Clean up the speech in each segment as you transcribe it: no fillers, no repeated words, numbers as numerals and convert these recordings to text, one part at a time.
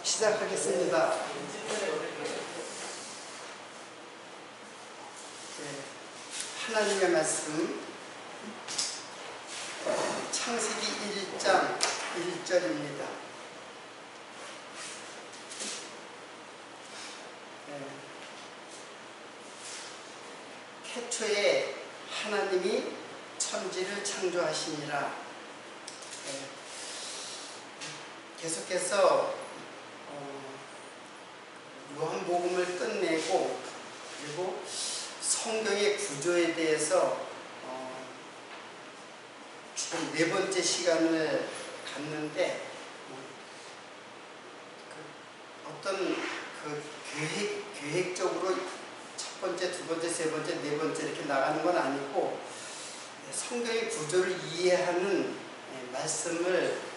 시작하겠습니다. 하나님의 말씀 창세기 1장 1절입니다. 태초에 하나님이 천지를 창조하시니라. 계속해서 요한복음을 끝내고 그리고 성경의 구조에 대해서 지금 네 번째 시간을 갖는데 어떤 계획적으로 첫 번째, 두 번째, 세 번째, 네 번째 이렇게 나가는 건 아니고 성경의 구조를 이해하는 말씀을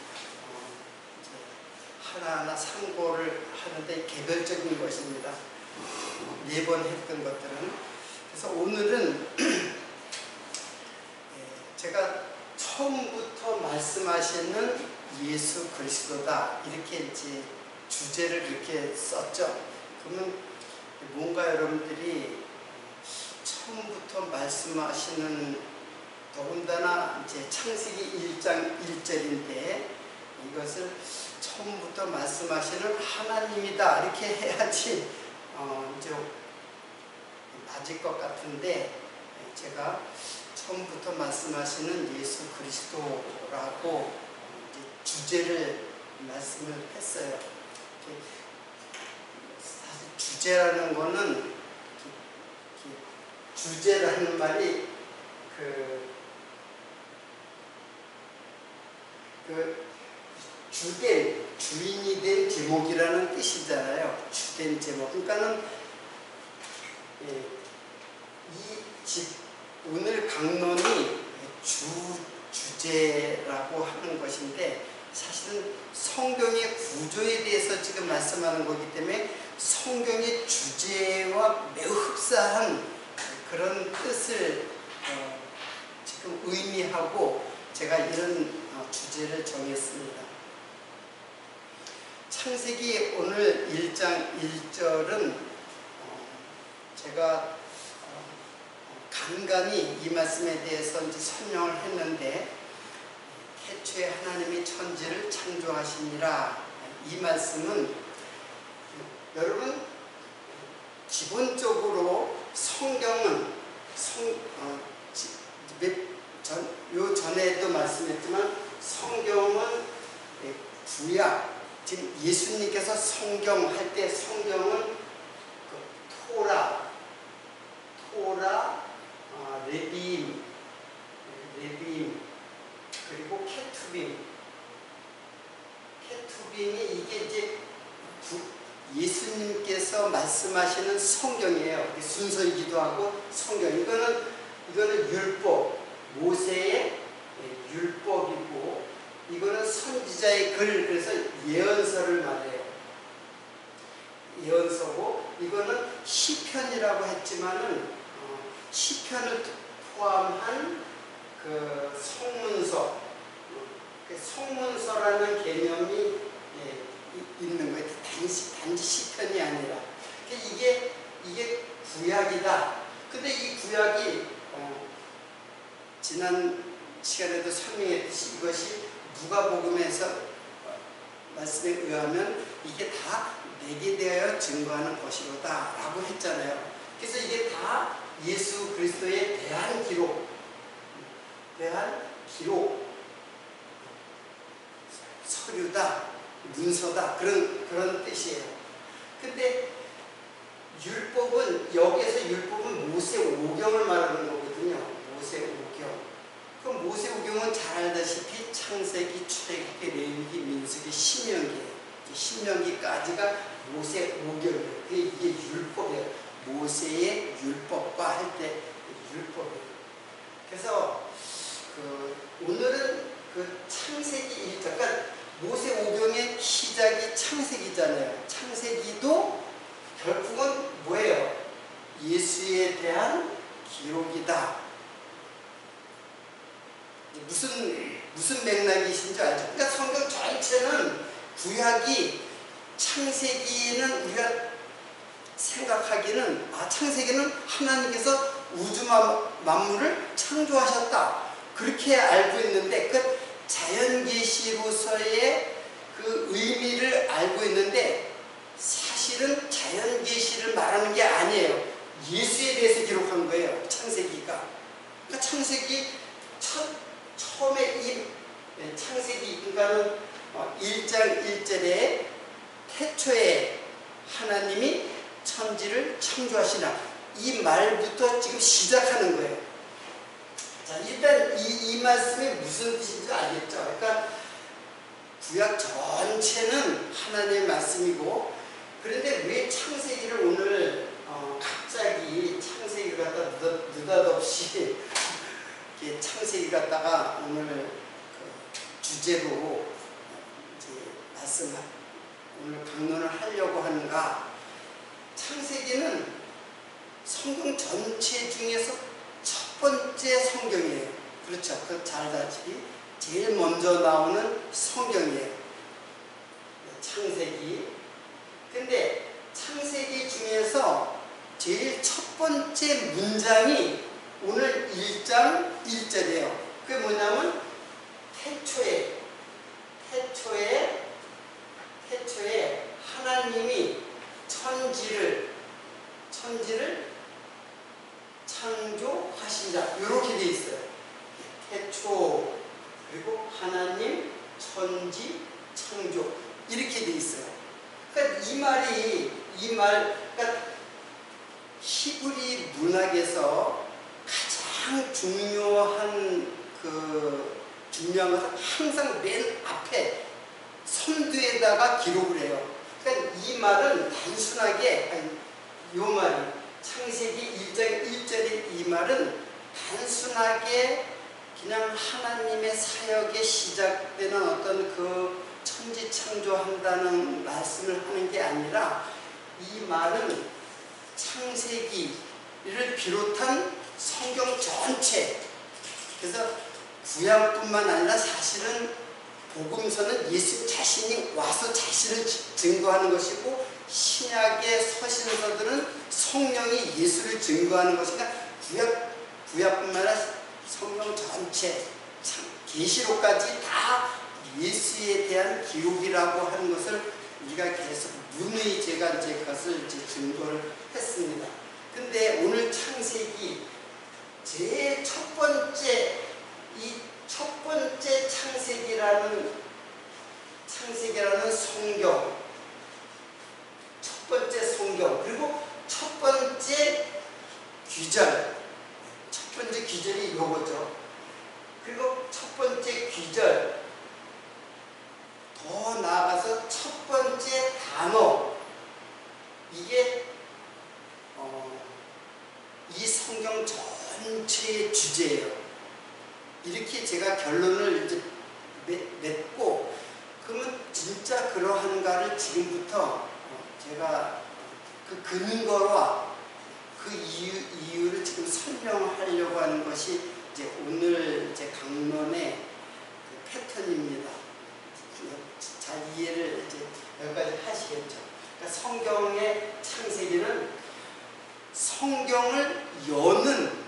하나하나 상고를 하는데 개별적인 것입니다. 매번 했던 것들은. 그래서 오늘은 제가 처음부터 말씀하시는 예수 그리스도다 이렇게 이제 주제를 이렇게 썼죠. 그러면 뭔가 여러분들이 처음부터 말씀하시는, 더군다나 이제 창세기 1장 1절인데 이것을 처음부터 말씀하시는 하나님이다 이렇게 해야지 이제 맞을 것 같은데, 제가 처음부터 말씀하시는 예수 그리스도라고 주제를 말씀을 했어요. 사실 주제라는 거는, 주제라는 말이 주된, 주인이 된 제목이라는 뜻이잖아요. 주된 제목. 그러니까는 오늘 강론이 주제라고 하는 것인데, 사실은 성경의 구조에 대해서 지금 말씀하는 거기 때문에 성경의 주제와 매우 흡사한 그런 뜻을 지금 의미하고 제가 이런 주제를 정했습니다. 창세기 오늘 1장 1절은 제가 간간히 이 말씀에 대해서 이제 설명을 했는데, 태초에 하나님이 천지를 창조하시니라. 이 말씀은 여러분 기본적으로 성경은 요 전에도 말씀했지만 성경은 구약, 지금 예수님께서 성경할 때 성경은 토라, 레비임, 그리고 케투빔이 이게 이제 예수님께서 말씀하시는 성경이에요. 순서이기도 하고 성경. 이거는 율법, 모세의 율법이고, 이거는 선지자의 글, 그래서 예언서를 말해요. 예언서고, 이거는 시편이라고 했지만은 시편을 포함한 그 성문서, 성문서라는 개념이 있는 거예요. 단지 시편이 아니라. 이게 구약이다. 근데 이 구약이 지난 시간에도 설명했듯이 이것이 누가복음에서 말씀에 의하면 이게 다 내게 대하여 증거하는 것이로다 라고 했잖아요. 그래서 이게 다 예수 그리스도에 대한 기록, 서류다, 문서다, 그런 뜻이에요. 근데 여기에서 율법은 모세오경을 말하는 거거든요. 모세오경. 그럼 모세오경은 잘 알다시피 창세기, 출애굽기, 레위기, 민수기, 신명기예요. 신명기까지가 모세오경이에요. 이게 율법이에요. 모세의 율법과 할 때 율법이에요. 그래서 오늘은 창세기 1장, 그러니까 모세오경의 시작이 창세기잖아요. 창세기도 결국은 뭐예요? 예수에 대한 기록이다. 무슨 맥락이신지 알죠? 그러니까 성경 전체는 구약이 창세기는 우리가 생각하기는 창세기는 하나님께서 우주 만물을 창조하셨다 그렇게 알고 있는데 그 자연계시로서의 그 의미를 알고 있는데 사실은 자연계시를 말하는 게 아니에요. 예수에 대해서 기록한 거예요. 창세기가. 그러니까 창세기 처음에 이 창세기 그러니까는 1장 1절에 태초에 하나님이 천지를 창조하시나 이 말부터 지금 시작하는 거예요. 자, 일단 이 말씀이 무슨 뜻인지 알겠죠? 그러니까 구약 전체는 하나님의 말씀이고 그런데 왜 창세기를 오늘 갑자기 창세기를 갖다 느닷없이 창세기 갖다가 오늘 그 주제로 이제 오늘 강론을 하려고 하는가? 창세기는 성경 전체 중에서 첫 번째 성경이에요. 그렇죠? 그 잘 알다시피 제일 먼저 나오는 성경이에요. 창세기. 근데 창세기 중에서 제일 첫 번째 문장이 오늘 1장 1절이에요. 그게 뭐냐면 태초에 하나님이 천지를 창조하시자 이렇게 돼 있어요. 태초 그리고 하나님 천지 창조 이렇게 돼 있어요. 그러니까 그러니까 히브리 문학에서 가장 중요한 것은 항상 맨 앞에 선두에다가 기록을 해요. 그러니까 이 말은 단순하게 이 말이 창세기 1장 1절의 이 말은 단순하게 그냥 하나님의 사역에 시작되는 어떤 그 천지 창조한다는 말씀을 하는 게 아니라 이 말은 창세기를 비롯한 성경 전체 그래서 구약뿐만 아니라 사실은 복음서는 예수 자신이 와서 자신을 증거하는 것이고 신약의 서신서들은 성령이 예수를 증거하는 것이니까 구약뿐만 아니라 성경 전체 계시록까지 다 예수에 대한 기록이라고 하는 것을 우리가 계속 누누이 제가 이제 그것을 증거를 했습니다. 근데 오늘 창세기 제일 첫 번째 창세기라는 성경 첫 번째 성경 그리고 첫 번째 귀절이 이거죠. 그리고 첫 번째 귀절 더 나아가서 첫 번째 단어 이게 이 성경 전체의 주제예요. 이렇게 제가 결론을 이제 맺고 그러면 진짜 그러한가를 지금부터 제가 그 근거와 그 이유를 지금 설명하려고 하는 것이 이제 오늘 이제 강론의 그 패턴입니다. 잘 이해를 이제 여기까지 하시겠죠. 그러니까 성경의 창세기는 성경을 여는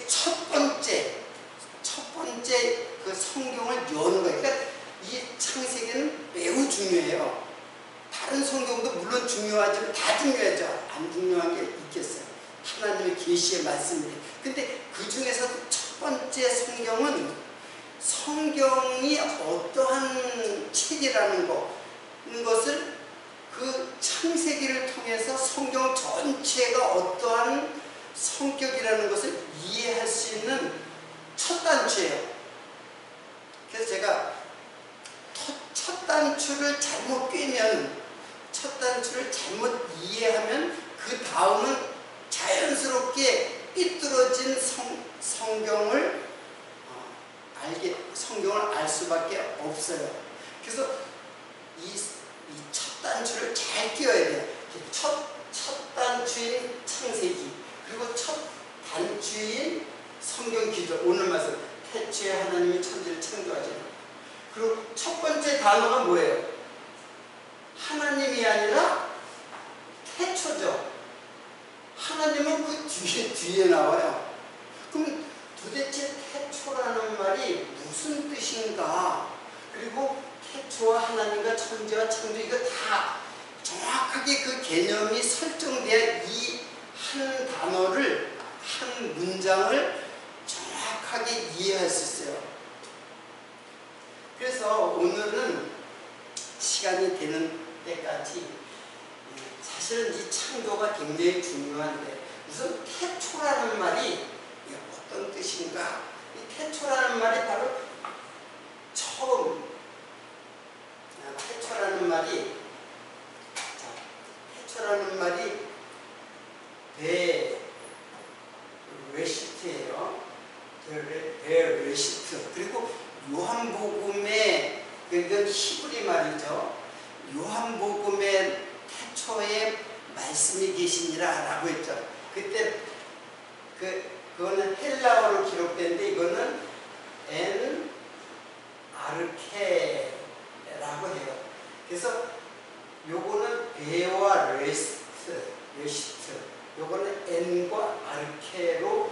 첫 번째 그 성경을 여는 거예요. 그러니까 이 창세기는 매우 중요해요. 다른 성경도 물론 중요하지만 다 중요하죠. 안 중요한 게 있겠어요. 하나님의 계시의 말씀인데. 근데 그 중에서도 첫 번째 성경은 성경이 어떠한 책이라는 것을 그 창세기를 통해서 성경 전체가 어떠한 성격이라는 것을 이해할 수 있는 첫 단추예요. 그래서 제가 첫 단추를 잘못 꿰면, 첫 단추를 잘못 이해하면 그 다음은 자연스럽게 삐뚤어진 성경을 알 수밖에 없어요. 그래서 이 첫 단추를 잘 끼워야 돼요. 첫 단추인 창세기, 그리고 첫 단추인 성경 기조, 오늘 말씀 태초에 하나님이 천지를 창조하시는. 그리고 첫 번째 단어가 뭐예요? 하나님이 아니라 태초죠. 하나님은 그 뒤에 나와요. 그럼 도대체 태초라는 말이 무슨 뜻인가? 그리고 태초와 하나님과 천지와 창조, 이거 다 정확하게 그 개념이 설정돼야 이 한 단어를, 한 문장을 정확하게 이해할 수 있어요. 그래서 오늘은 시간이 되는 때까지 사실은 이 창조가 굉장히 중요한데, 우선 태초라는 말이 어떤 뜻인가? 이 태초라는 말이 바로 처음. 태초라는 말이 베레시트예요. 베레시트. 그리고 요한복음의, 이건 히브리 말이죠. 요한복음의 태초에 말씀이 계시니라 라고 했죠. 그때 그거는 헬라어로 기록되는데, 이거는 엔 아르케라고 해요. 그래서 요거는 베와 레시트, 요거는 엔과 아르케로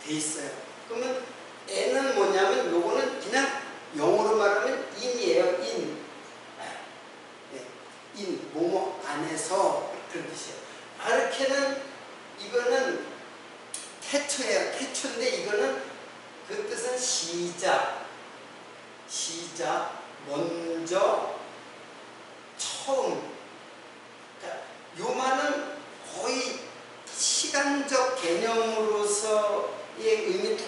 돼 있어요. 그러면 엔은 뭐냐면, 요거는 그냥 영어로 말하면 인이에요. 인, 뭐뭐 안에서, 그런 뜻이에요. 아르케는, 이거는 태초예요. 태초인데, 이거는 그 뜻은 시작, 먼저, 처음. 그러니까 요 말은 거의 시간적 개념으로서의 의미 다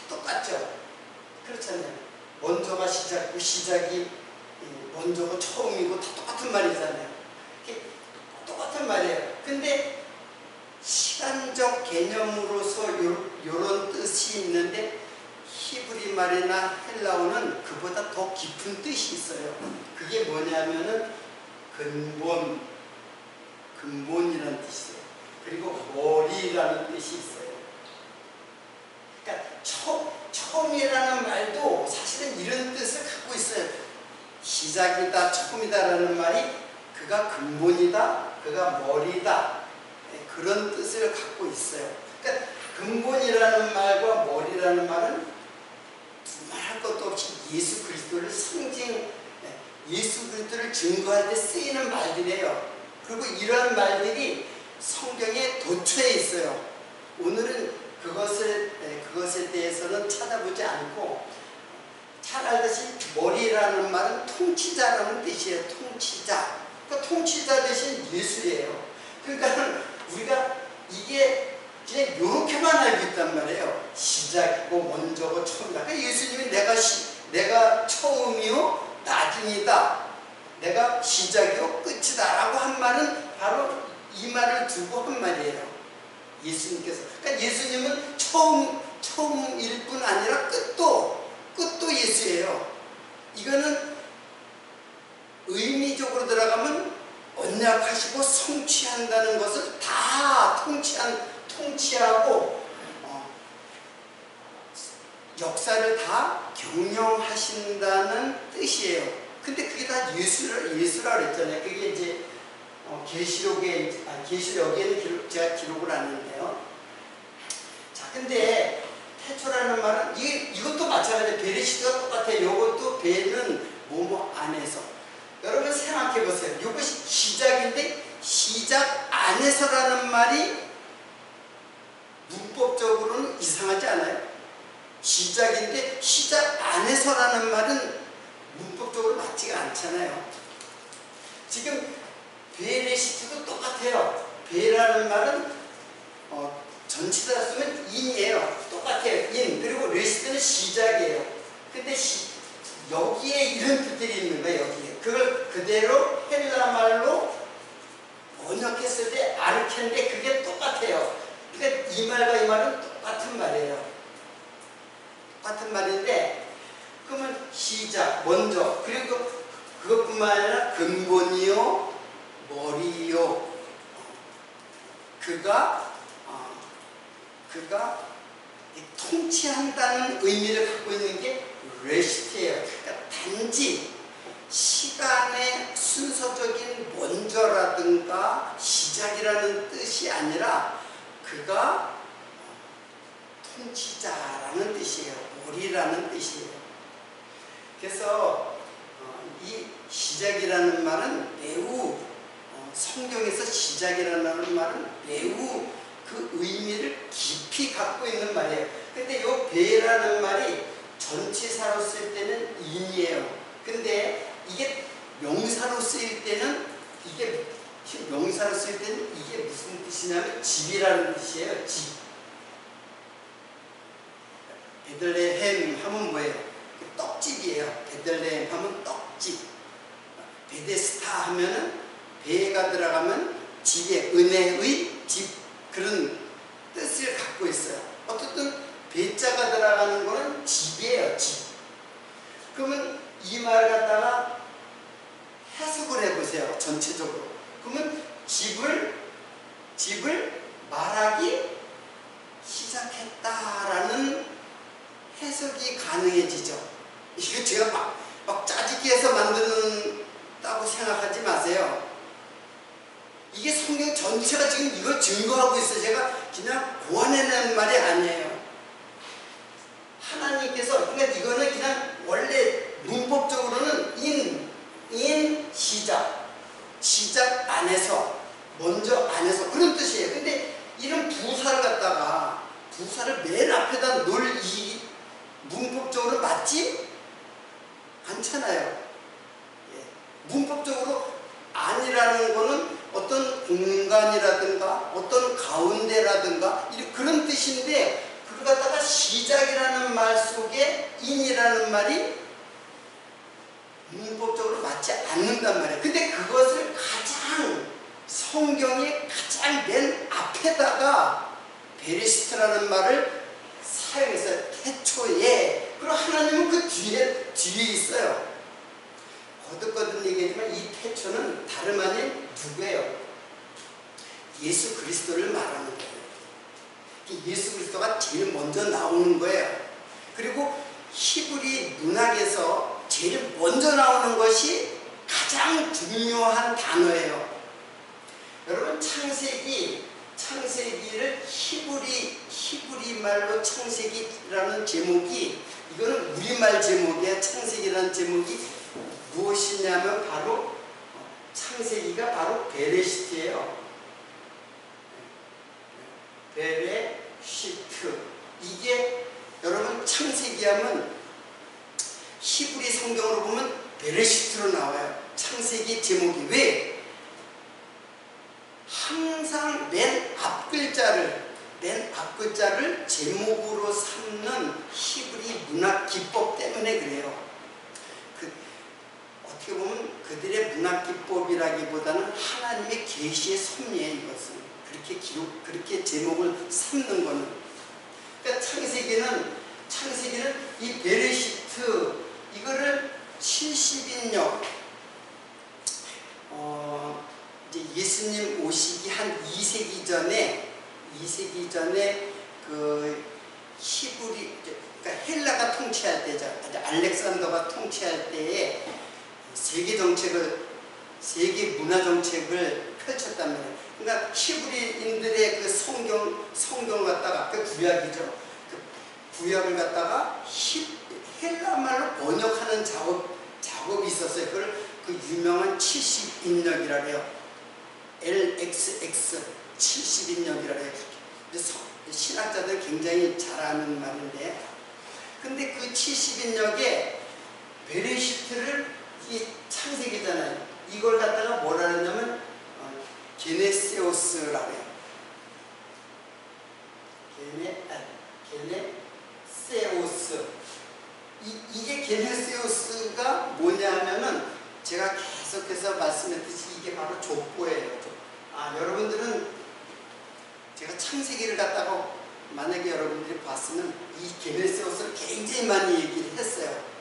똑같죠. 그렇잖아요. 먼저가 시작이고, 시작이 먼저고 처음이고 다 똑같은 말이잖아요. 똑같은 말이에요. 근데 시간적 개념으로서 요런 뜻이 있는데, 히브리 말이나 헬라어는 그보다 더 깊은 뜻이 있어요. 그게 뭐냐면은 근본이라는 뜻이에요. 그리고 머리라는 뜻이 있어요. 그러니까 처음이라는 말도 사실은 이런 뜻을 갖고 있어요. 시작이다, 처음이다라는 말이 그가 근본이다, 그가 머리다, 그런 뜻을 갖고 있어요. 그러니까 근본이라는 말과 머리라는 말은 두말할 것도 없이 예수 그리스도를 예수 그리스도를 증거할 때 쓰이는 말들이에요. 그리고 이런 말들이 성경에 도처에 있어요. 오늘은 그것에 대해서는 찾아보지 않고, 잘 알다시피 머리라는 말은 통치자라는 뜻이에요. 통치자. 그러니까 통치자 대신 예수예요. 그러니까 우리가 이게 그냥 이렇게만 알고 있단 말이에요. 시작이고 먼저고 처음이다. 그러니까 예수님이 내가 처음이요 나중이다, 내가 시작이요 끝이다 라고 한 말은 바로 이 말을 두고 한 말이에요. 예수님께서. 그러니까 예수님은 처음일 뿐 아니라 끝도 예수예요. 이거는 의미적으로 들어가면 언약하시고 성취한다는 것을 다 통치하고 역사를 다 경영하신다는 뜻이에요. 근데 그게 다 예수라 그랬잖아요. 그게 이제 계시록에는 제가 기록을 하는데요. 자, 근데 태초라는 말은 이것도 마찬가지예요. 베레시트가 똑같아요. 이것도 베는 뭐뭐 안에서. 여러분 생각해 보세요. 이것이 시작인데, 시작 안에서라는 말이 문법적으로는 이상하지 않아요? 시작인데 시작 안에서라는 말은 문법적으로 맞지가 않잖아요. 지금 베레시트도 똑같아요. 베라는 말은 전치사 쓰면 인이에요. 똑같아요. 인. 그리고 레시트는 시작이에요. 근데 여기에 이런 뜻들이 있는 거예요. 여기에. 그걸 그대로 헬라 말로 번역했을 때 아르케인데 그게 똑같아요. 그러니까 이 말과 이 말은 똑같은 말이에요. 똑같은 말인데, 그러면 시작, 먼저, 그리고 그것뿐만 아니라 근본이요, 머리요. 그가 통치한다는 의미를 갖고 있는 게 레시트예요. 그러니까 단지 시간의 순서적인 먼저라든가 시작이라는 뜻이 아니라 그가 통치자라는 뜻이에요. 머리라는 뜻이에요. 그래서 이 시작이라는 말은 매우 성경에서 시작이라는 말은 매우 그 의미를 깊이 갖고 있는 말이에요. 근데 이 배라는 말이 전치사로 쓸 때는 인이에요. 근데 이게 명사로 쓰일 때는 이게 무슨 뜻이냐면 집이라는 뜻이에요. 집. 베들레헴 하면 뭐예요? 떡집이에요. 베들레헴 하면 떡집. 베데스다 하면은 배가 들어가면 집에 은혜의 집, 그런 뜻을 갖고 있어요. 어쨌든 배자가 들어가는 거는 집이에요. 집. 그러면 이 말을 갖다가 해석을 해보세요. 전체적으로. 그러면 집을 말하기 시작했다라는 해석이 가능해지죠. 이거 제가 막 짜집기 해서 만드는다고 생각하지 마세요. 이게 성경 전체가 지금 이걸 증거하고 있어요. 제가 그냥 고안해낸 말이 아니에요. 하나님께서, 그러니까 이거는 그냥 원래 문법적으로는 시작 안에서, 먼저 안에서, 그런 뜻이에요. 근데 이런 부사를 갖다가, 부사를 맨 앞에다 놓을 이 문법적으로 맞지 않잖아요. 예. 문법적으로 안이라는 거는 어떤 공간이라든가 어떤 가운데라든가 그런 뜻인데, 그걸 갖다가 시작이라는 말 속에 인이라는 말이 문법적으로 맞지 않는단 말이에요. 근데 그것을 성경의 가장 맨 앞에다가 베리시트라는 말을 사용해서 태초에, 그리고 하나님은 그 뒤에 있어요. 거듭거듭 얘기하지만 이 태초는 다름 아닌 누구예요? 예수 그리스도를 말하는 거예요. 예수 그리스도가 제일 먼저 나오는 거예요. 그리고 히브리 문학에서 제일 먼저 나오는 것이 가장 중요한 단어예요. 여러분, 창세기를 히브리 말로 창세기라는 제목이, 이거는 우리말 제목이에요. 창세기라는 제목이 무엇이냐면 바로 창세기가 바로 베레시트예요. 베레시트. 이게 여러분 창세기 하면 히브리 성경으로 보면 베레시트로 나와요. 창세기 제목이. 왜? 항상 맨 앞글자를 제목으로 삼는 히브리 문학 기법 때문에 그래요. 어떻게 보면 그들의 문학 기법이라기보다는 하나님의 계시의 섭리에, 이것은 그렇게 제목을 삼는 거는. 그러니까 창세기는 이 베레시트, 이거를 70인역, 이제 예수님 오시기 한 2세기 전에 그 히브리, 그러니까 헬라가 통치할 때죠. 알렉산더가 통치할 때에 세계 문화 정책을 펼쳤단 말이에요. 그러니까 히브리인들의 그 성경 갖다가, 그 구약이죠. 그 구약을 갖다가 헬라 말로 번역하는 작업이 있었어요. 그걸 그 유명한 70인역이라 해요. LXX 70인역이라 해요. 신학자들 굉장히 잘 아는 말인데, 근데 그 70인역에 베레시트를, 이 창세기잖아요. 이걸 갖다가 뭐라 그러냐면 게네세오스라고 해요. 게네세오스. 이게 게네세오스가 뭐냐면은, 제가 계속해서 말씀했듯이 이게 바로 족보예요. 여러분들은 제가 창세기를 갖다가 만약에 여러분들이 봤으면 이 게네세오스를 굉장히 많이 얘기를 했어요.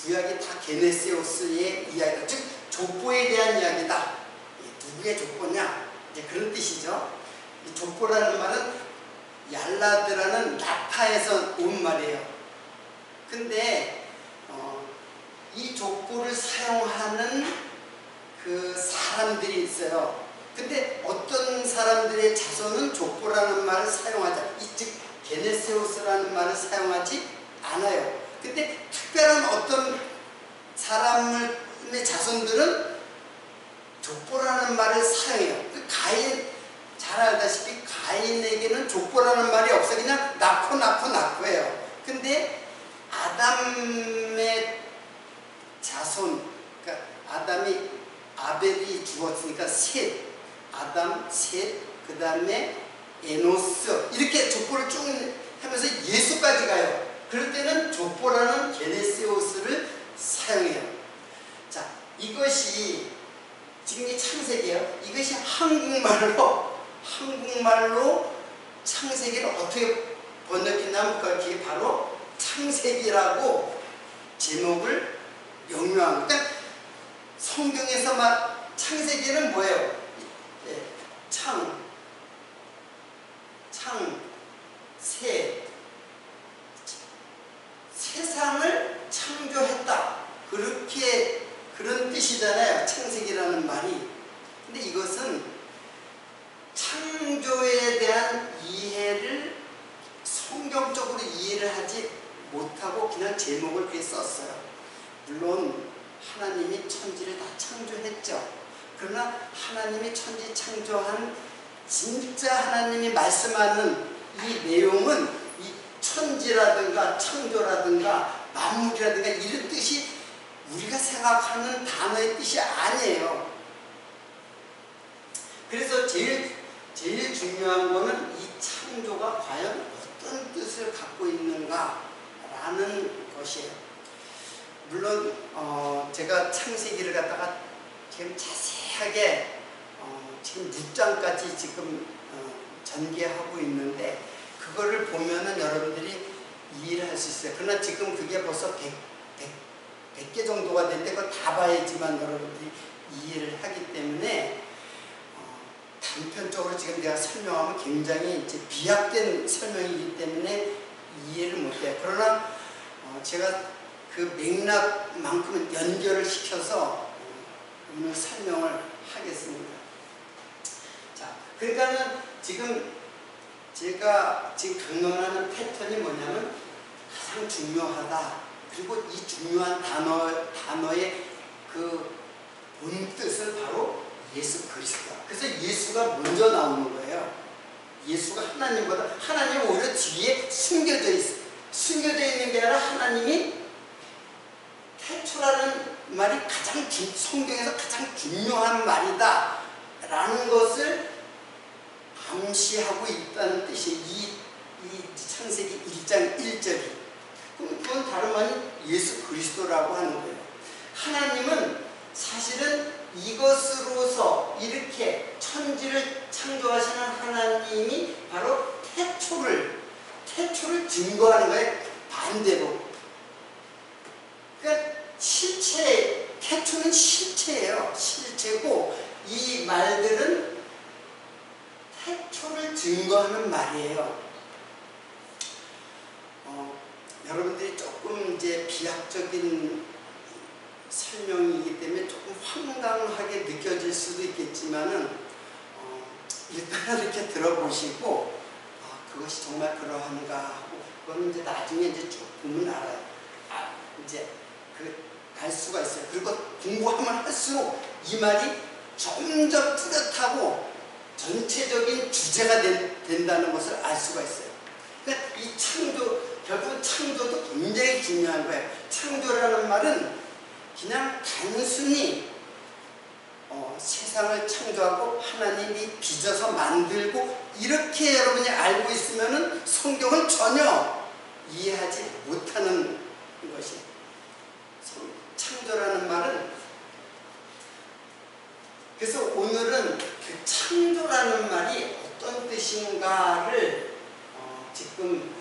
구약이 다 게네세오스의 이야기다. 즉 족보에 대한 이야기다. 누구의 족보냐? 이제 그런 뜻이죠. 이 족보라는 말은 얄라드라는 나파에서 온 말이에요. 근데 이 족보를 사용하는 사람들이 있어요. 근데 어떤 사람들의 자손은 족보라는 말을 사용하지, 즉 게네세우스라는 말을 사용하지 않아요. 근데 특별한 어떤 사람의 자손들은 족보라는 말을 사용해요. 그 가인, 잘 알다시피 가인에게는 족보라는 말이 없어요. 그냥 낳고예요. 근데 아담의 자손, 그러니까 아담이 아벨이 죽었으니까 셋, 아담, 셋, 그 다음에 에노스, 이렇게 족보를 쭉 하면서 예수까지 가요. 그럴 때는 족보라는 게네세우스를 사용해요. 자, 이것이 지금 이 창세기예요. 이것이 한국말로 창세기를 어떻게 번역했냐면 그게 바로 창세기라고 제목을 명명한. 그러니까 성경에서 막 창세기는 뭐예요? 세상을 창조했다. 그런 뜻이잖아요. 창세기라는 말이. 근데 이것은 창조에 대한 이해를 성경적으로 이해를 하지 못하고 그냥 제목을 그렇게 썼어요. 물론 하나님이 천지를 다 창조했죠. 그러나 하나님이 천지 창조한 진짜 하나님이 말씀하는 이 내용은 이 천지라든가 창조라든가 만물이라든가 이런 뜻이 우리가 생각하는 단어의 뜻이 아니에요. 그래서 제일 중요한 거는 이 창조가 과연 어떤 뜻을 갖고 있는가라는 것이에요. 물론 제가 창세기를 갖다가 지금 자세하게 지금 6장까지 지금 전개하고 있는데 그거를 보면은 여러분들이 이해를 할 수 있어요. 그러나 지금 그게 벌써 100개 정도가 됐는데 그걸 다 봐야지만 여러분들이 이해를 하기 때문에 단편적으로 지금 내가 설명하면 굉장히 이제 비약된 설명이기 때문에 이해를 못해요. 그러나 제가 그 맥락만큼은 연결을 시켜서 오늘 설명을 하겠습니다. 자, 그러니까는 지금 제가 강론하는 패턴이 뭐냐면 가장 중요하다. 그리고 이 중요한 단어의 그 본뜻은 바로 예수 그리스도. 그래서 예수가 먼저 나오는 거예요. 예수가 하나님은 오히려 뒤에 숨겨져 있어요. 숨겨져 있는 게 아니라 하나님이 태초라는 말이 성경에서 가장 중요한 말이다 라는 것을 암시하고 있다는 뜻이 이 창세기 1장 1절이. 그건 다름 아닌 예수 그리스도라고 하는 거예요. 하나님은 사실은 이것으로서 이렇게 천지를 창조하시는 하나님이 바로 태초를 증거하는 거예요. 반대로. 그러니까 태초는 실체예요. 실체고 이 말들은 태초를 증거하는 말이에요. 여러분들이 조금 이제 비약적인 설명이기 때문에 조금 황당하게 느껴질 수도 있겠지만은 일단 이렇게 들어보시고 그것이 정말 그러한가 하고 그거는 이제 나중에 이제 쭉 보면 알아요. 이제 알 수가 있어요. 그리고 공부하면 할수록 이 말이 점점 뚜렷하고 전체적인 주제가 된다는 것을 알 수가 있어요. 그러니까 이 결국 창조도 굉장히 중요한 거예요. 창조라는 말은 그냥 단순히 세상을 창조하고 하나님이 빚어서 만들고 이렇게 여러분이 알고 있으면은 성경을 전혀 이해하지 못하는 것이. 창조라는 말은, 그래서 오늘은 그 창조라는 말이 어떤 뜻인가를 지금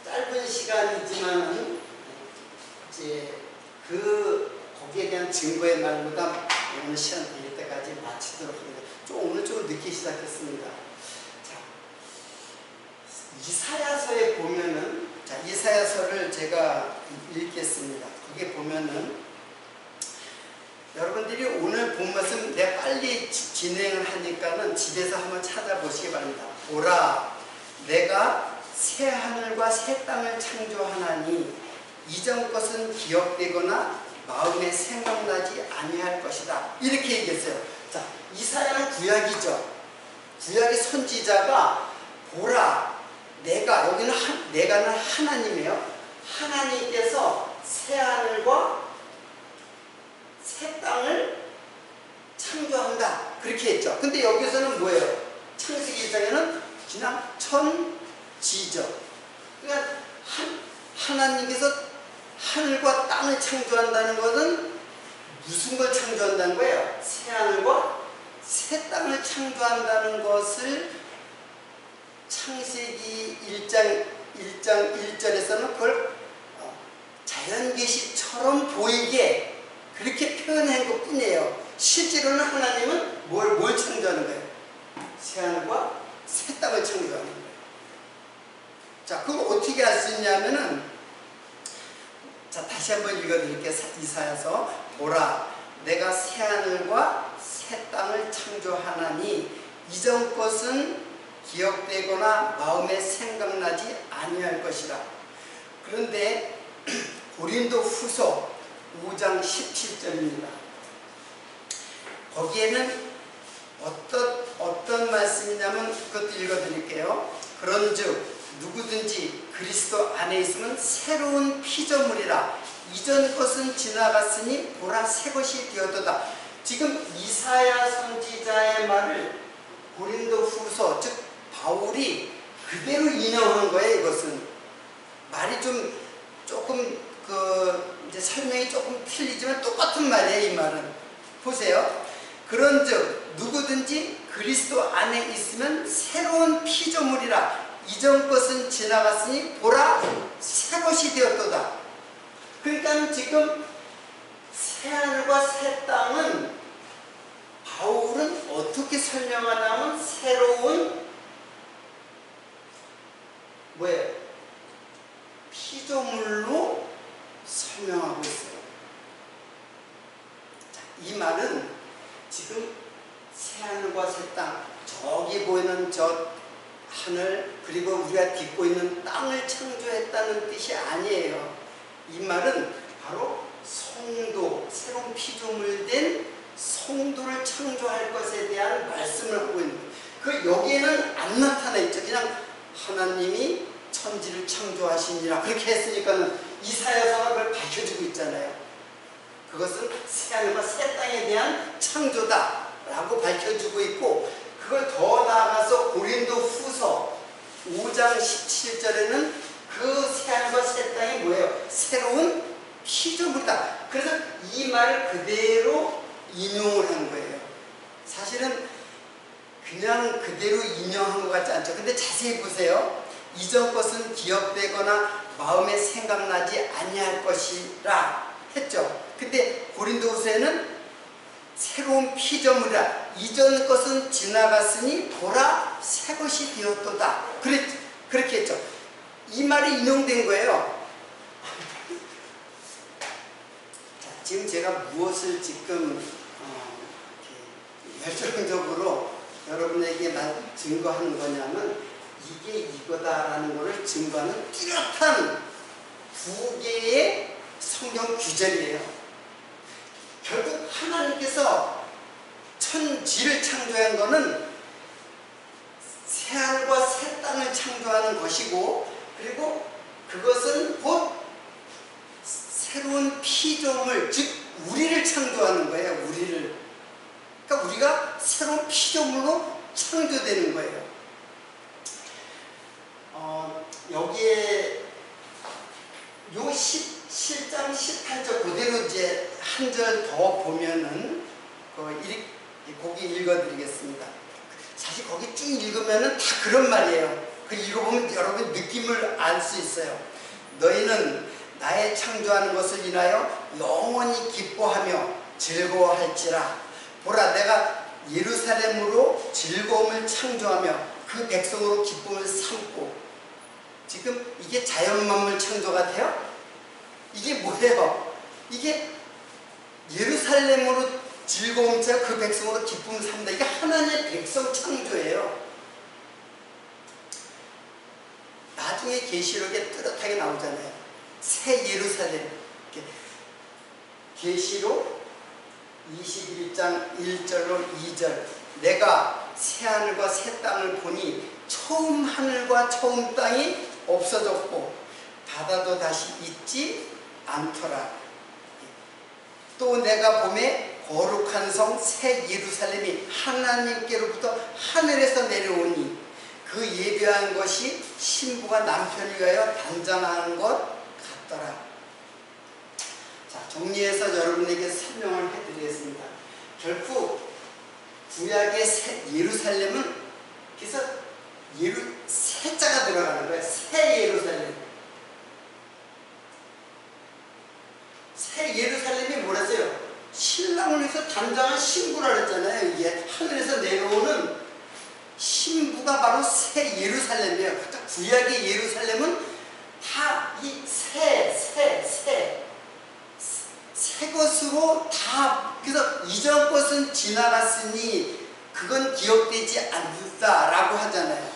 짧은 시간이지만은 이제 거기에 대한 증거의 말보다 오늘 시간 될 때까지 마치도록 하겠습니다. 오늘 좀 늦게 시작했습니다. 자, 이사야서에 보면은, 이사야서를 제가 읽겠습니다. 거기에 보면은 여러분들이 오늘 본 말씀 내가 빨리 진행을 하니까는 집에서 한번 찾아보시기 바랍니다. 보라, 내가 새 하늘과 새 땅을 창조하나니 이전 것은 기억되거나 마음에 생각나지 아니할 것이다. 이렇게 얘기했어요. 자, 이사야는 구약이죠. 구약의 선지자가 보라, 내가, 여기는 내가는 하나님이에요. 하나님께서 새 하늘과 새 땅을 창조한다. 그렇게 했죠. 근데 여기서는 뭐예요? 창세기 1장에는 그냥 천지죠. 그러니까 하나님께서 하늘과 땅을 창조한다는 것은 무슨 걸 창조한다는 거예요? 새 하늘과 새 땅을 창조한다는 것을 창세기 1장 1절에서는 그걸 자연계시처럼 보이게 그렇게 표현한 것 뿐이에요. 실제로는 하나님은 뭘 창조하는 거예요? 새하늘과 새 땅을 창조하는 거예요. 자, 그걸 어떻게 알 수 있냐면은, 자, 다시 한번 읽어드릴게요. 이사야서, 보라, 내가 새하늘과 새 땅을 창조하나니 이전 것은 기억되거나 마음에 생각나지 아니할 것이라. 그런데 고린도 후서 5장 17절입니다. 거기에는 어떤 말씀이냐면 그것도 읽어드릴게요. 그런즉 누구든지 그리스도 안에 있으면 새로운 피조물이라. 이전 것은 지나갔으니 보라 새 것이 되었도다. 지금 이사야 선지자의 말을 고린도 후서, 즉 바울이 그대로 인용한 거예요. 이것은 말이 조금 이제 설명이 조금 틀리지만 똑같은 말이에요. 이 말은 보세요. 그런즉 누구든지 그리스도 안에 있으면 새로운 피조물이라. 이전 것은 지나갔으니 보라 새 것이 되었도다. 그러니까 지금 새하늘과 새 땅은 바울은 어떻게 설명하냐면 새로운 뭐예요? 피조물로 설명하고 있어요. 자, 이 말은 지금 새하늘과 새 땅, 저기 보이는 저 하늘, 그리고 우리가 딛고 있는 땅을 창조했다는 뜻이 아니에요. 이 말은 바로 성도, 새로운 피조물 된 성도를 창조할 것에 대한 말씀을 하고 있는 거예요. 여기에는 안 나타나 있죠. 그냥 하나님이 천지를 창조하시니라 그렇게 했으니까는 이사야서가 그걸 밝혀주고 있잖아요. 그것은 새하늘과 새 땅에 대한 창조다 라고 밝혀주고 있고, 그걸 더 나아가서 고린도 후서 5장 17절에는 그 새하늘과 새 땅이 뭐예요? 새로운 피조물이다. 그래서 이 말을 그대로 인용을 한 거예요. 사실은 그냥 그대로 인용한 것 같지 않죠. 근데 자세히 보세요. 이전 것은 기억되거나 마음에 생각나지 아니할 것이라 했죠. 근데 고린도후서에는 새로운 피조물이라. 이전 것은 지나갔으니 보라 새 것이 되었도다. 그렇게 했죠. 이 말이 인용된 거예요. 자, 지금 제가 무엇을 지금 열정적으로 여러분에게 증거하는 거냐면, 이게 이거다라는 것을 증거하는 뚜렷한 두 개의 성경 구절이에요. 결국 하나님께서 천지를 창조한 것은 새하늘과 새 땅을 창조하는 것이고, 그리고 그것은 곧 새로운 피조물, 즉 우리를 창조하는 거예요. 우리를. 그러니까 우리가 새로운 피조물로 창조되는 거예요. 여기에 요 17장 18절 그대로 이제 한 절 더 보면은 거기 읽어드리겠습니다. 사실 거기 쭉 읽으면은 다 그런 말이에요. 그 읽어보면 여러분 느낌을 알 수 있어요. 너희는 나의 창조하는 것을 인하여 영원히 기뻐하며 즐거워할지라. 보라, 내가 예루살렘으로 즐거움을 창조하며 그 백성으로 기쁨을 삼고. 지금 이게 자연만물 창조 같아요? 이게 뭐예요? 이게 예루살렘으로 즐거움 채 그 백성으로 기쁨을 삼다. 이게 하나님의 백성 창조예요. 나중에 계시록에 뚜렷하게 나오잖아요. 새 예루살렘. 계시록 21장 1절로 2절. 내가 새 하늘과 새 땅을 보니 처음 하늘과 처음 땅이 없어졌고 바다도 다시 있지 않더라. 또 내가 보매 거룩한 성 새 예루살렘이 하나님께로부터 하늘에서 내려오니 그 예배한 것이 신부가 남편을 위하여 단장하는 것 같더라. 자, 정리해서 여러분에게 설명을 해드리겠습니다. 결국 구약의 새 예루살렘은 그래서 새자가 들어가는 거예요. 새 예루살렘. 새 예루살렘이 뭐라서요? 신랑을 위해서 단장한 신부라 그랬잖아요. 이게 하늘에서 내려오는 신부가 바로 새 예루살렘이에요. 그러니까 구약의 예루살렘은 다 이 새 것으로 다, 그래서 이전 것은 지나갔으니 그건 기억되지 않는다라고 하잖아요.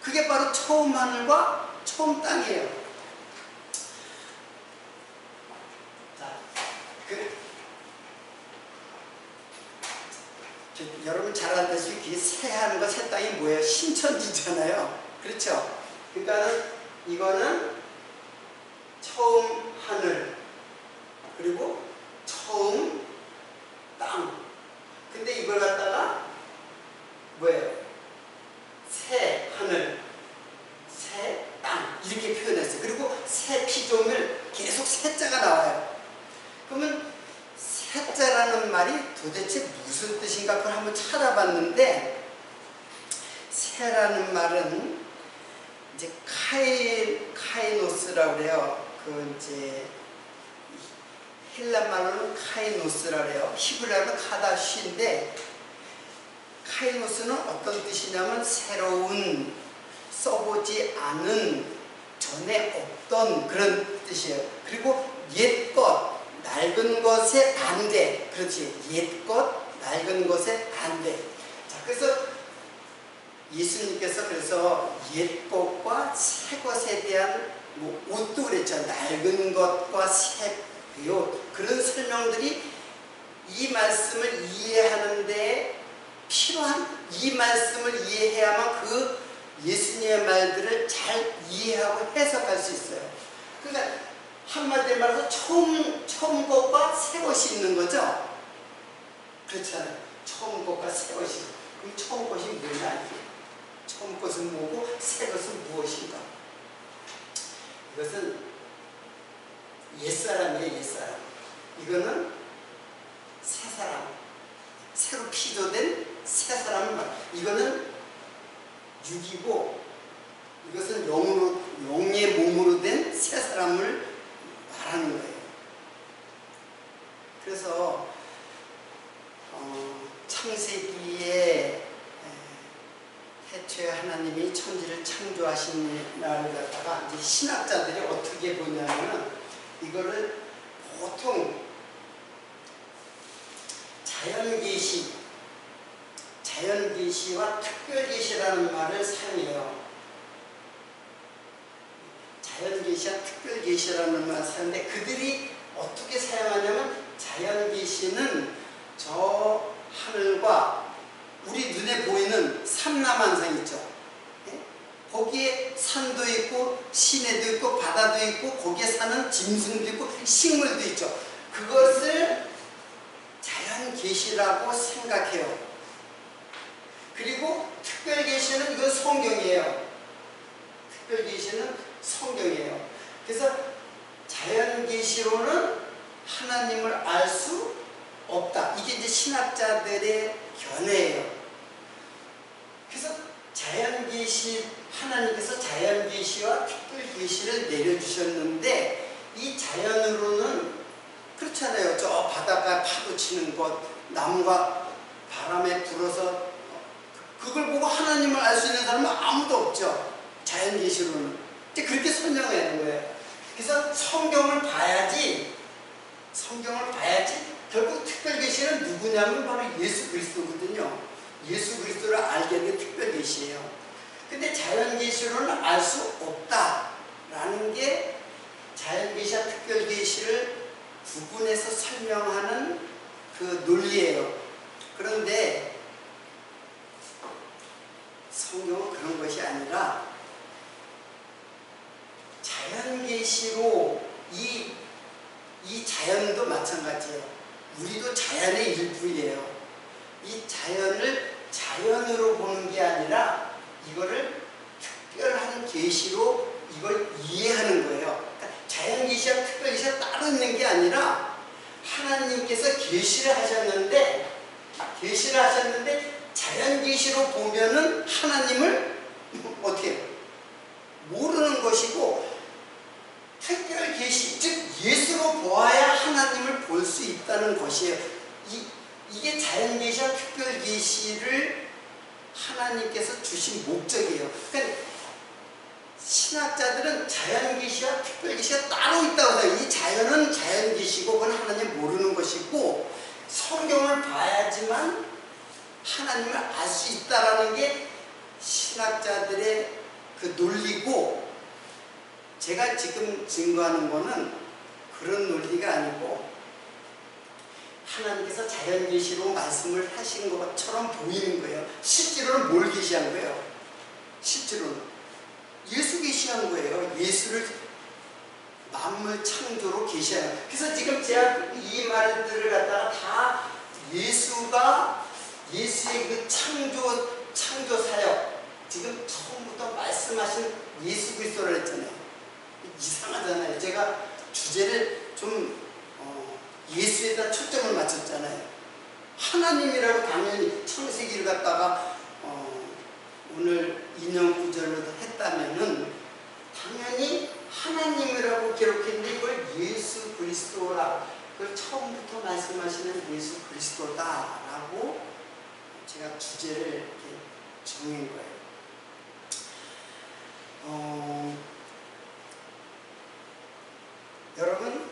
그게 바로 처음 하늘과 처음 땅이에요. 자, 여러분 잘 알다시피 새 하늘과 새 땅이 뭐예요? 신천지잖아요. 그렇죠? 그러니까는 이거는 처음 하늘 그리고 처음 땅. 근데 이걸 갖다가 뭐예요? 새 하늘, 새 땅 이렇게 표현했어요. 그리고 새 피조물 계속 새자가 나와요. 그러면 새자라는 말이 도대체 무슨 뜻인가 그걸 한번 찾아봤는데, 새라는 말은 이제 카이노스라고 그래요. 그 이제 헬라 말로는 카이노스라고 그래요. 히브리어로 카다시인데, 카이노스는 어떤 뜻이냐면 새로운, 써보지 않은, 전에 없던 그런 뜻이에요. 그리고 옛것, 낡은 것에 반대. 그렇지. 옛것, 낡은 것에 반대. 자, 그래서 예수님께서 그래서 옛것과 새것에 대한 뭐 옷도 그랬죠. 낡은 것과 새 옷. 그런 설명들이 이 말씀을 이해하는데 필요한, 이 말씀을 이해해야만 그 예수님의 말들을 잘 이해하고 해석할 수 있어요. 그러니까 한마디로 말해서 처음 것과 새 것이 있는 거죠. 그렇잖아요. 처음 것과 새 것이. 그럼 처음 것이 뭐냐? 처음 것은 뭐고 새 것은 무엇인가? 이것은 옛사람이에요. 옛사람. 이거는 새사람. 새로 피조된 새사람을 말. 이거는 육이고 이것은 영의 몸으로 된 새사람을 말하는 거예요. 그래서 창세기에 태초에 하나님이 천지를 창조하신 날을 갖다가 이제 신학자들이 어떻게 보냐면 이거를 보통 자연계시와 특별계시라는 말을 사용해요. 자연계시와 특별계시라는 말을 사용하는데 그들이 어떻게 사용하냐면 자연계시는 저 하늘과 우리 눈에 보이는 삼라만상 있죠. 거기에 산도 있고 시내도 있고 바다도 있고 거기에 사는 짐승도 있고 식물도 있죠. 그것을 자연계시라고 생각해요. 그리고 특별계시는 이건 성경이에요. 특별계시는 성경이에요. 그래서 자연계시로는 하나님을 알 수 없다. 이게 이제 신학자들의 견해예요. 그래서 하나님께서 자연계시와 특별계시를 내려주셨는데 이 자연으로는 그렇잖아요. 저 바닷가 파도 치는 것, 나무가 바람에 불어서 그걸 보고 하나님을 알 수 있는 사람은 아무도 없죠. 자연계시로는. 그렇게 설명하는 거예요. 그래서 성경을 봐야지 결국 특별계시는 누구냐면 바로 예수 그리스도거든요. 예수 그리스도를 알게 된 특별계시예요. 근데 자연계시로는 알 수 없다라는 게 자연계시와 특별계시를 구분해서 설명하는 그 논리예요. 그런데 성경은 그런 것이 아니라 자연계시로 이 자연도 마찬가지예요. 우리도 자연의 일부예요. 이 자연을 자연으로 보는 게 아니라 이거를 특별한 계시로 이걸 이해하는 거예요. 그러니까 자연계시와 특별계시가 따로 있는 게 아니라 하나님께서 계시를 하셨는데 자연계시로 보면은 하나님을 어떻게 해요? 모르는 것이고, 특별계시, 즉 예수로 보아야 하나님을 볼 수 있다는 것이에요. 이게 자연계시와 특별계시를 하나님께서 주신 목적이에요. 그러니까 신학자들은 자연계시와 특별계시가 따로 있다고 해요. 이 자연은 자연계시고 그건 하나님 모르는 것이고, 성경을 봐야지만 하나님을 알 수 있다라는 게 신학자들의 그 논리고, 제가 지금 증거하는 거는 그런 논리가 아니고 하나님께서 자연계시로 말씀을 하신 것처럼 보이는 거예요. 실제로는 뭘 계시한 거예요? 실제로는 예수 계시한 거예요. 예수를 만물 창조로 계시하는. 그래서 지금 제가 이 말들을 갖다가 다 예수의 그 창조 사역, 지금 처음부터 말씀하신 예수 그리스도를 했잖아요. 이상하잖아요. 제가 주제를 좀 예수에다 초점을 맞췄잖아요. 하나님이라고 당연히 창세기를 갖다가 오늘 인용 구절로 했다면은 당연히 하나님이라고 기록했는데 이걸 예수 그리스도라, 그걸 처음부터 말씀하시는 예수 그리스도다라고 제가 주제를 이렇게 정한 거예요. 여러분,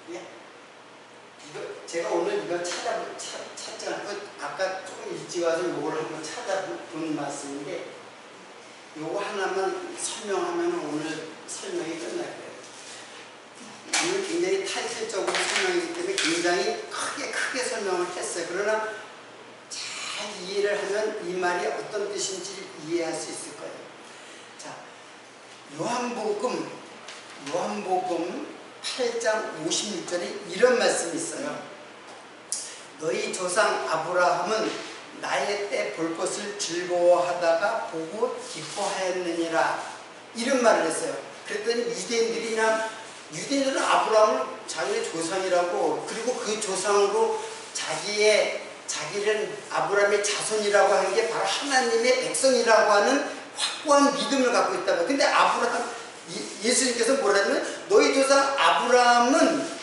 이거 제가 오늘 이걸 찾지 않고 아까 조금 일찍 와서 이걸 한번 찾아본 말씀인데, 요거 하나만 설명하면 오늘 설명이 끝날 거예요. 오늘 굉장히 타이틀적으로 설명이기 때문에 굉장히 크게 설명을 했어요. 그러나 잘 이해를 하면 이 말이 어떤 뜻인지 이해할 수 있을 거예요. 자, 요한복음 8장 56절에 이런 말씀이 있어요. 너희 조상 아브라함은 나의 때 볼 것을 즐거워하다가 보고 기뻐하였느니라, 이런 말을 했어요. 그랬더니 유대인들은 아브라함을 자기의 조상이라고, 그리고 그 조상으로 자기를 아브라함의 자손이라고 하는 게 바로 하나님의 백성이라고 하는 확고한 믿음을 갖고 있다고. 근데 예수님께서 뭐라냐면 너희 조상 아브라함은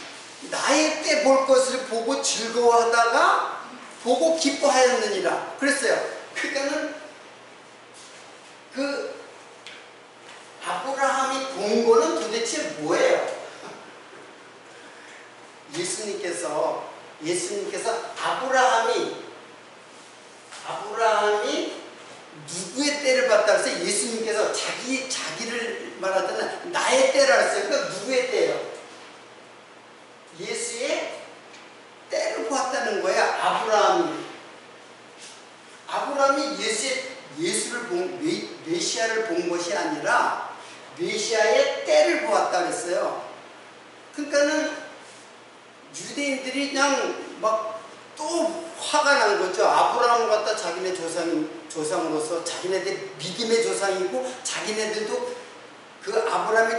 나의 때 볼 것을 보고 즐거워하다가 보고 기뻐하였느니라 그랬어요. 그러니까는 그 아브라함이 본 거는 도대체 뭐예요? 예수님께서 아브라함이 누구의 때를 봤다 그래서 예수님께서 자기를 말하잖아요. 나의 때라 했어요. 그러니까 누구의 때예요? 예수의 때를 보았다는 거야. 아브라함이 메시아를 본 것이 아니라 메시아의 때를 보았다 그랬어요. 그러니까는 유대인들이 그냥 막 또 화가 난 거죠. 아브라함을 갖다 자기네 조상으로서 자기네들 믿음의 조상이고 자기네들도 그 아브라함의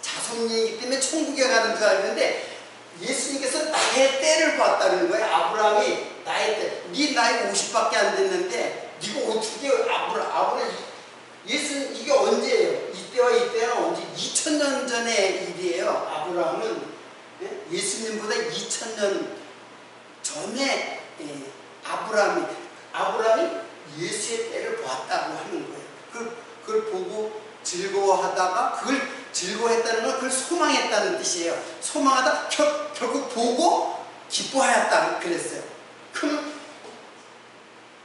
자손이기 때문에 천국에 가는 줄 알았는데, 예수님께서 나의 때를 봤다는 거예요. 아브라함이 나의 때, 네 나이 50밖에 안 됐는데 네가 어떻게 예수님 이게 언제예요? 이때와 이때는 언제? 2000년 전의 일이에요. 아브라함은 예수님보다 2000년 전에 아브라함이 예수의 때를 보았다고 하는 거예요. 그걸 보고 즐거워하다가, 그걸 즐거워했다는 건 그걸 소망했다는 뜻이에요. 소망하다 결국 보고 기뻐하였다 그랬어요. 그럼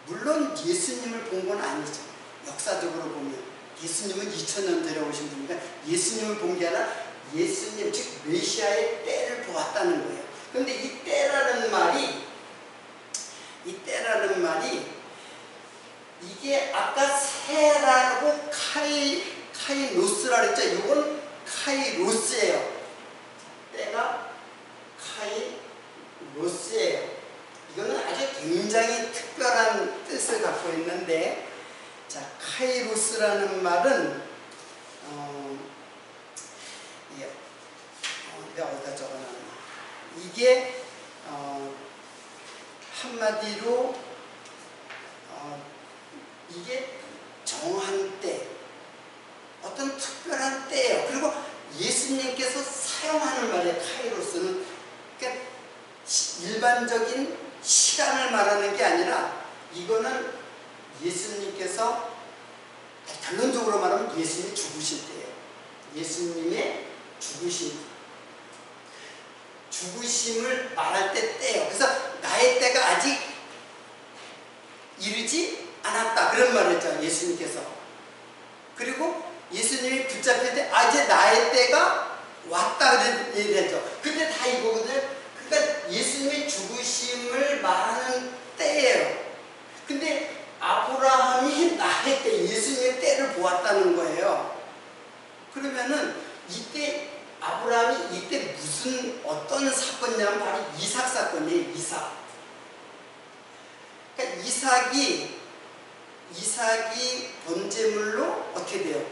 물론 예수님을 본 건 아니죠. 역사적으로 보면 예수님은 2000년 전에 오신 분이니까 예수님을 본 게 아니라 예수님 즉 메시아의 때를 보았다는 거예요. 그런데 이 때라는 말이 이게 아까 세라고 카이로스라 그랬죠. 이건 카이로스예요. 때가 카이로스예요. 이거는 아주 굉장히 특별한 뜻을 갖고 있는데, 자, 카이로스라는 말은 내가 어디다 적어놨나? 이게 한마디로 이게 정한 때, 어떤 특별한 때예요. 그리고 예수님께서 사용하는 말이에요. 카이로스는 그러니까 일반적인 시간을 말하는 게 아니라 이거는 예수님께서 결론적으로 말하면 예수님이 죽으실 때예요. 예수님의 죽으심을 말할 때예요. 그래서 나의 때가 아직 이르지 않았다 그런 말을 했잖아요. 예수님께서. 그리고 예수님이 붙잡힐 때 이제 나의 때가 왔다 그런 얘기를 했죠. 근데 다 이거거든요. 그러니까 예수님의 죽으심을 말하는 때예요. 근데 아브라함이 나의 때, 예수님의 때를 보았다는 거예요. 그러면은 이때 아브라함이 이때 무슨 어떤 사건이냐면 바로 이삭 사건이에요. 이삭. 그러니까 이삭이 번제물로 어떻게 돼요?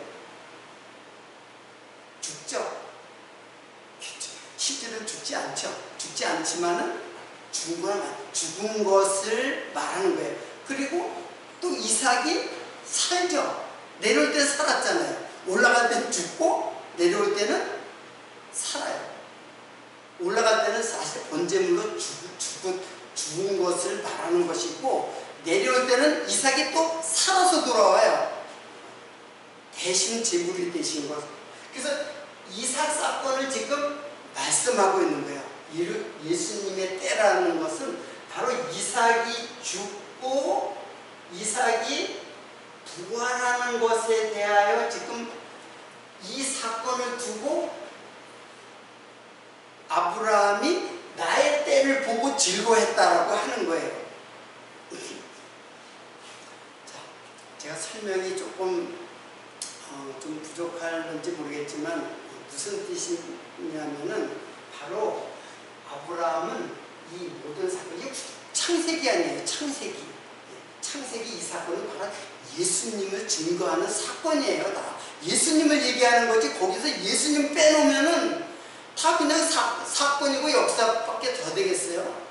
죽죠. 실제로는 죽지 않죠. 죽지 않지만은 죽은 것을 말하는 거예요. 그리고 또 이삭이 살죠. 내려올 때는 살았잖아요. 올라갈 때는 죽고 내려올 때는 살아요. 올라갈 때는 사실 번제물로 죽은 것을 말하는 것이고, 내려올 때는 이삭이 또 살아서 돌아와요. 대신 제물이 되신 것. 그래서 이삭 사건을 지금 말씀하고 있는 거예요. 예수님의 때라는 것은 바로 이삭이 죽고 이삭이 부활하는 것에 대하여 지금 이 사건을 두고 아브라함이 나의 때를 보고 즐거워했다라고 하는 거예요. 자, 제가 설명이 조금 좀 부족할는지 모르겠지만 무슨 뜻이냐면은 바로 아브라함은 이 모든 사건이 창세기 아니에요. 창세기 이 사건은 바로 예수님을 증거하는 사건이에요. 다 예수님을 얘기하는 거지 거기서 예수님 빼놓으면은 다 그냥 사건이고 역사밖에 더 되겠어요.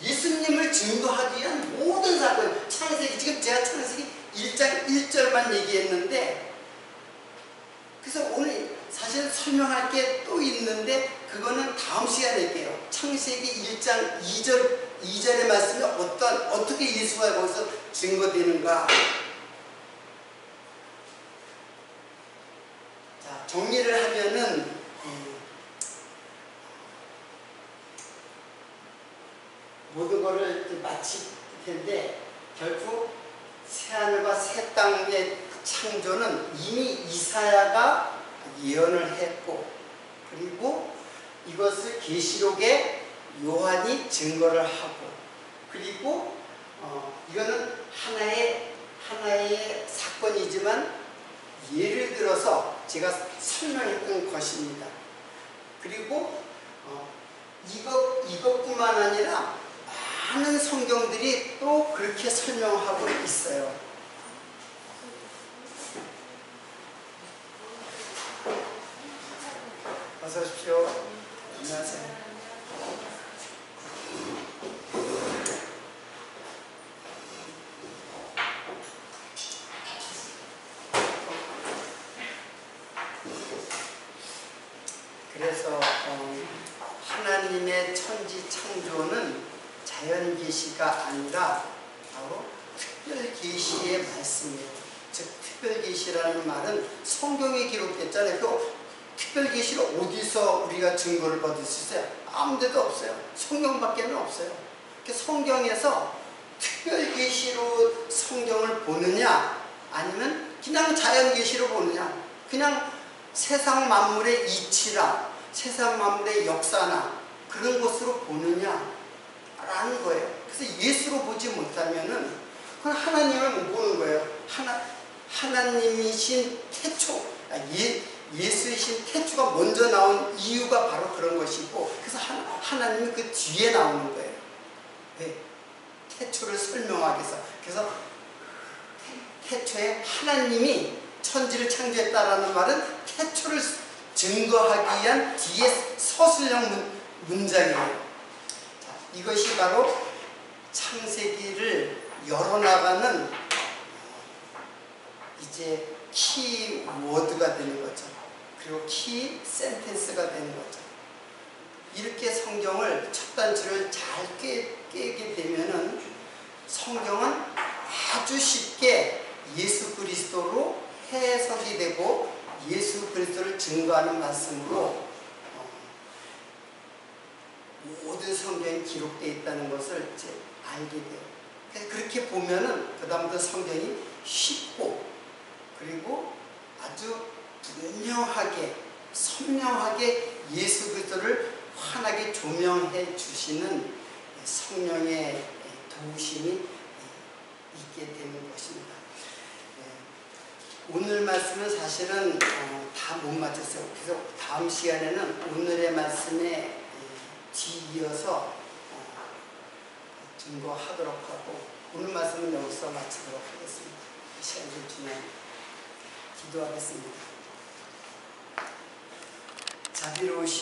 예수님을 증거하기 위한 모든 사건, 창세기, 지금 제가 창세기 1장 1절만 얘기했는데, 그래서 오늘 사실 설명할 게 또 있는데 그거는 다음 시간에 할게요. 창세기 1장 2절의 말씀이 어떻게 예수가 거기서 증거되는가. 자, 정리를 하면은 모든 것을 마칠 텐데, 결국 새하늘과 새 땅의 창조는 이미 이사야가 예언을 했고, 그리고 이것을 계시록에 요한이 증거를 하고, 그리고 이거는 하나의 사건이지만 예를 들어서 제가 설명했던 것입니다. 그리고 이것뿐만 아니라 많은 성경들이 또 그렇게 설명하고 있어요. 어서 오십시오. 안녕하세요. 그래서 하나님의 천지 창조는 자연 계시가 아니라 바로 특별 계시의 말씀이에요. 즉 특별 계시라는 말은 성경에 기록됐잖아요. 또 특별 계시를 어디서 우리가 증거를 받을 수 있어요? 아무 데도 없어요. 성경밖에는 없어요. 성경에서 특별 계시로 성경을 보느냐, 아니면 그냥 자연 계시로 보느냐, 그냥 세상 만물의 이치라, 세상 만물의 역사나 그런 것으로 보느냐라는 거예요. 그래서 예수로 보지 못하면은 그건 하나님을 못 보는 거예요. 하나님이신 태초, 예수이신 태초가 먼저 나온 이유가 바로 그런 것이고, 그래서 하나님이 그 뒤에 나오는 거예요. 네. 태초를 설명하기 위해서. 그래서 태초에 하나님이 천지를 창조했다라는 말은 태초를 증거하기 위한 뒤에 서술형 문장이에요. 자, 이것이 바로 창세기를 열어나가는 이제 키워드가 되는 거죠. 그리고 키 센텐스가 되는 거죠. 이렇게 성경을 첫 단추를 잘 깨게 되면은 성경은 아주 쉽게 예수 그리스도로 해석이 되고 예수 그리스도를 증거하는 말씀으로 모든 성경이 기록되어 있다는 것을 이제 알게 돼요. 그렇게 보면은 그 다음부터 성경이 쉽고, 그리고 아주 분명하게 선명하게 예수 그리스도를 환하게 조명해 주시는 성령의 도우심이 있게 되는 것입니다. 오늘 말씀은 사실은 다 못 마쳤어요. 그래서 다음 시간에는 오늘의 말씀에 뒤이어서 증거하도록 하고, 오늘 말씀은 여기서 마치도록 하겠습니다. 시간 좀 주면 기도하겠습니다. 자비로우신